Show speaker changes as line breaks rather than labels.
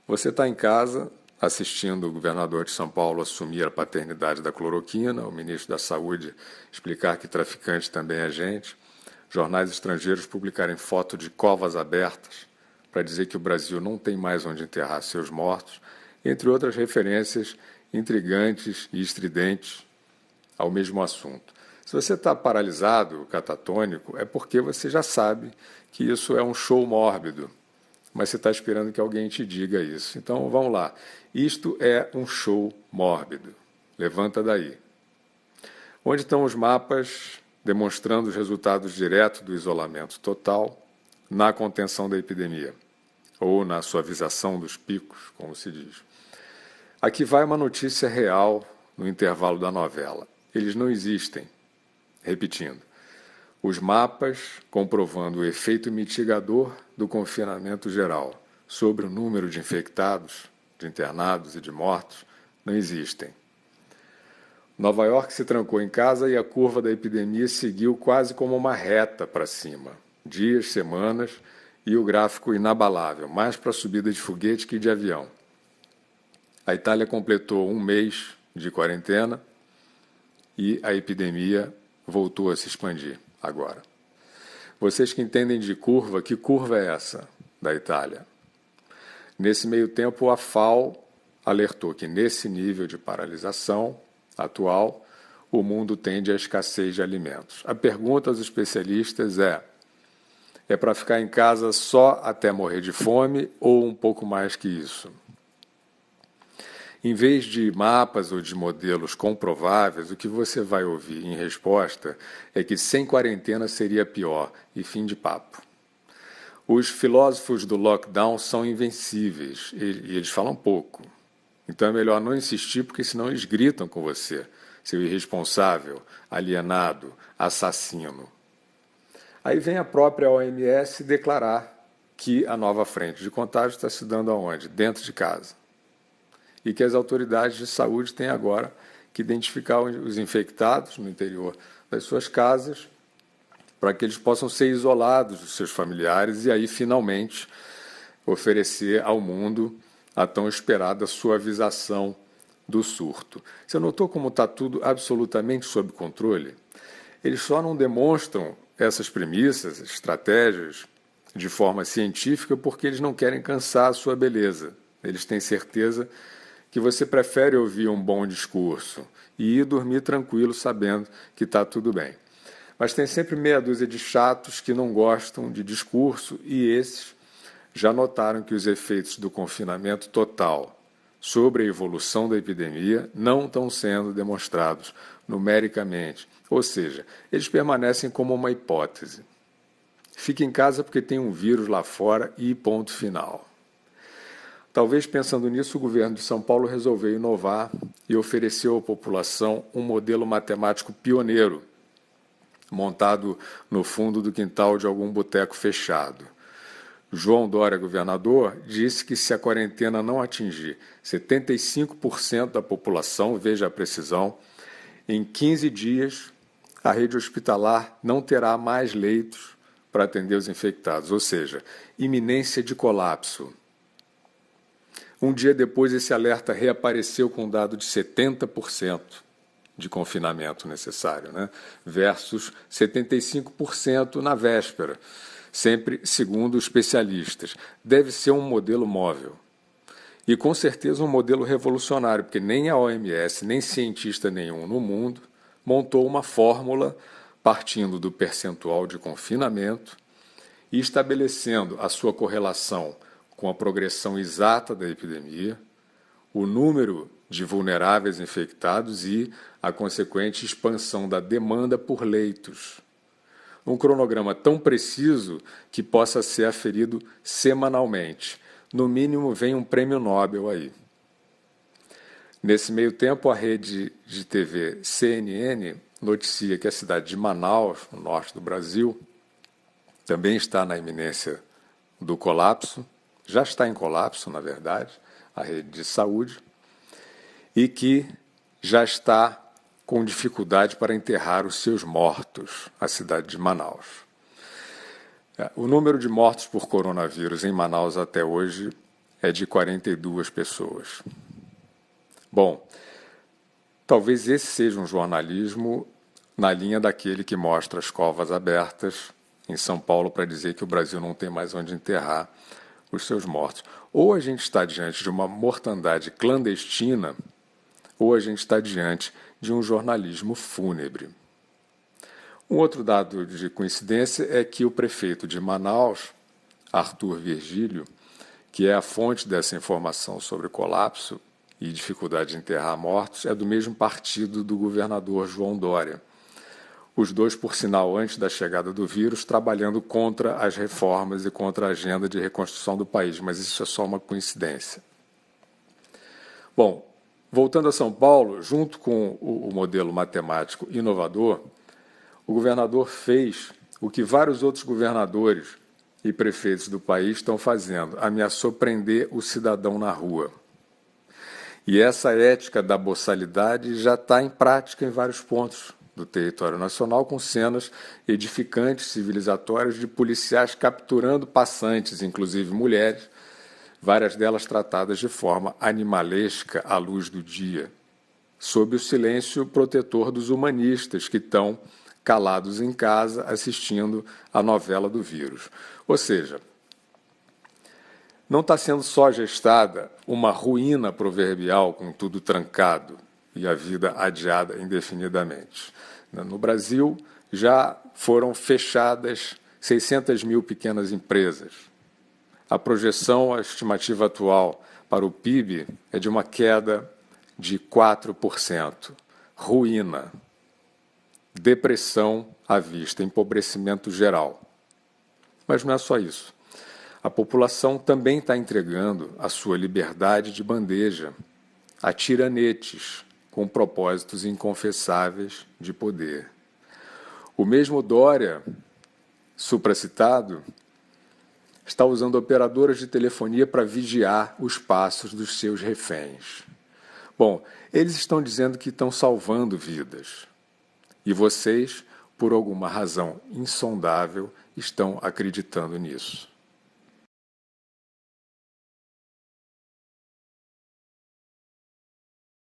Você está em casa assistindo o governador de São Paulo assumir a paternidade da cloroquina, o ministro da Saúde explicar que traficante também é gente, jornais estrangeiros publicarem foto de covas abertas para dizer que o Brasil não tem mais onde enterrar seus mortos, entre outras referências intrigantes e estridentes ao mesmo assunto. Se você está paralisado, catatônico, é porque você já sabe que isso é um show mórbido, mas você está esperando que alguém te diga isso. Então, vamos lá. Isto é um show mórbido. Levanta daí. Onde estão os mapas demonstrando os resultados diretos do isolamento total na contenção da epidemia, ou na suavização dos picos, como se diz? Aqui vai uma notícia real no intervalo da novela. Eles não existem. Repetindo, os mapas comprovando o efeito mitigador do confinamento geral sobre o número de infectados, de internados e de mortos não existem. Nova York se trancou em casa e a curva da epidemia seguiu quase como uma reta para cima. Dias, semanas e o gráfico inabalável, mais para a subida de foguete que de avião. A Itália completou um mês de quarentena e a epidemia voltou a se expandir agora. Vocês que entendem de curva, que curva é essa da Itália? Nesse meio tempo, a FAO alertou que nesse nível de paralisação atual, o mundo tende à escassez de alimentos. A pergunta aos especialistas é para ficar em casa só até morrer de fome ou um pouco mais que isso? Em vez de mapas ou de modelos comprováveis, o que você vai ouvir em resposta é que sem quarentena seria pior, e fim de papo. Os filósofos do lockdown são invencíveis, e eles falam pouco. Então é melhor não insistir, porque senão eles gritam com você, seu irresponsável, alienado, assassino. Aí vem a própria OMS declarar que a nova frente de contágio está se dando aonde? Dentro de casa. E que as autoridades de saúde têm agora que identificar os infectados no interior das suas casas para que eles possam ser isolados dos seus familiares e aí, finalmente, oferecer ao mundo a tão esperada suavização do surto. Você notou como está tudo absolutamente sob controle? Eles só não demonstram essas premissas, estratégias, de forma científica porque eles não querem cansar a sua beleza. Eles têm certeza que você prefere ouvir um bom discurso e ir dormir tranquilo sabendo que está tudo bem. Mas tem sempre meia dúzia de chatos que não gostam de discurso e esses já notaram que os efeitos do confinamento total sobre a evolução da epidemia não estão sendo demonstrados numericamente, ou seja, eles permanecem como uma hipótese. Fique em casa porque tem um vírus lá fora e ponto final. Talvez pensando nisso, o governo de São Paulo resolveu inovar e ofereceu à população um modelo matemático pioneiro, montado no fundo do quintal de algum boteco fechado. João Dória, governador, disse que se a quarentena não atingir 75% da população, veja a precisão, em 15 dias a rede hospitalar não terá mais leitos para atender os infectados, ou seja, iminência de colapso. Um dia depois, esse alerta reapareceu com um dado de 70% de confinamento necessário, versus 75% na véspera, sempre segundo especialistas. Deve ser um modelo móvel. E, com certeza, um modelo revolucionário, porque nem a OMS, nem cientista nenhum no mundo montou uma fórmula partindo do percentual de confinamento e estabelecendo a sua correlação com a progressão exata da epidemia, o número de vulneráveis infectados e a consequente expansão da demanda por leitos. Um cronograma tão preciso que possa ser aferido semanalmente. No mínimo, vem um prêmio Nobel aí. Nesse meio tempo, a rede de TV CNN noticia que a cidade de Manaus, no norte do Brasil, também está na iminência do colapso, já está em colapso, na verdade, a rede de saúde, e que já está com dificuldade para enterrar os seus mortos, a cidade de Manaus. O número de mortos por coronavírus em Manaus até hoje é de 42 pessoas. Bom, talvez esse seja um jornalismo na linha daquele que mostra as covas abertas em São Paulo para dizer que o Brasil não tem mais onde enterrar os seus mortos. Ou a gente está diante de uma mortandade clandestina, ou a gente está diante de um jornalismo fúnebre. Um outro dado de coincidência é que o prefeito de Manaus, Arthur Virgílio, que é a fonte dessa informação sobre o colapso e dificuldade de enterrar mortos, é do mesmo partido do governador João Dória. Os dois, por sinal, antes da chegada do vírus, trabalhando contra as reformas e contra a agenda de reconstrução do país, mas isso é só uma coincidência. Bom, voltando a São Paulo, junto com o modelo matemático inovador, o governador fez o que vários outros governadores e prefeitos do país estão fazendo, ameaçou prender o cidadão na rua. E essa ética da boçalidade já está em prática em vários pontos do território nacional, com cenas edificantes, civilizatórias, de policiais capturando passantes, inclusive mulheres, várias delas tratadas de forma animalesca à luz do dia, sob o silêncio protetor dos humanistas que estão calados em casa assistindo a novela do vírus. Ou seja, não está sendo só gestada uma ruína proverbial com tudo trancado e a vida adiada indefinidamente. No Brasil, já foram fechadas 600 mil pequenas empresas. A projeção, a estimativa atual para o PIB é de uma queda de 4%. Ruína, depressão à vista, empobrecimento geral. Mas não é só isso. A população também está entregando a sua liberdade de bandeja a tiranetes com propósitos inconfessáveis de poder. O mesmo Dória, supracitado, está usando operadoras de telefonia para vigiar os passos dos seus reféns. Bom, eles estão dizendo que estão salvando vidas. E vocês, por alguma razão insondável, estão acreditando nisso.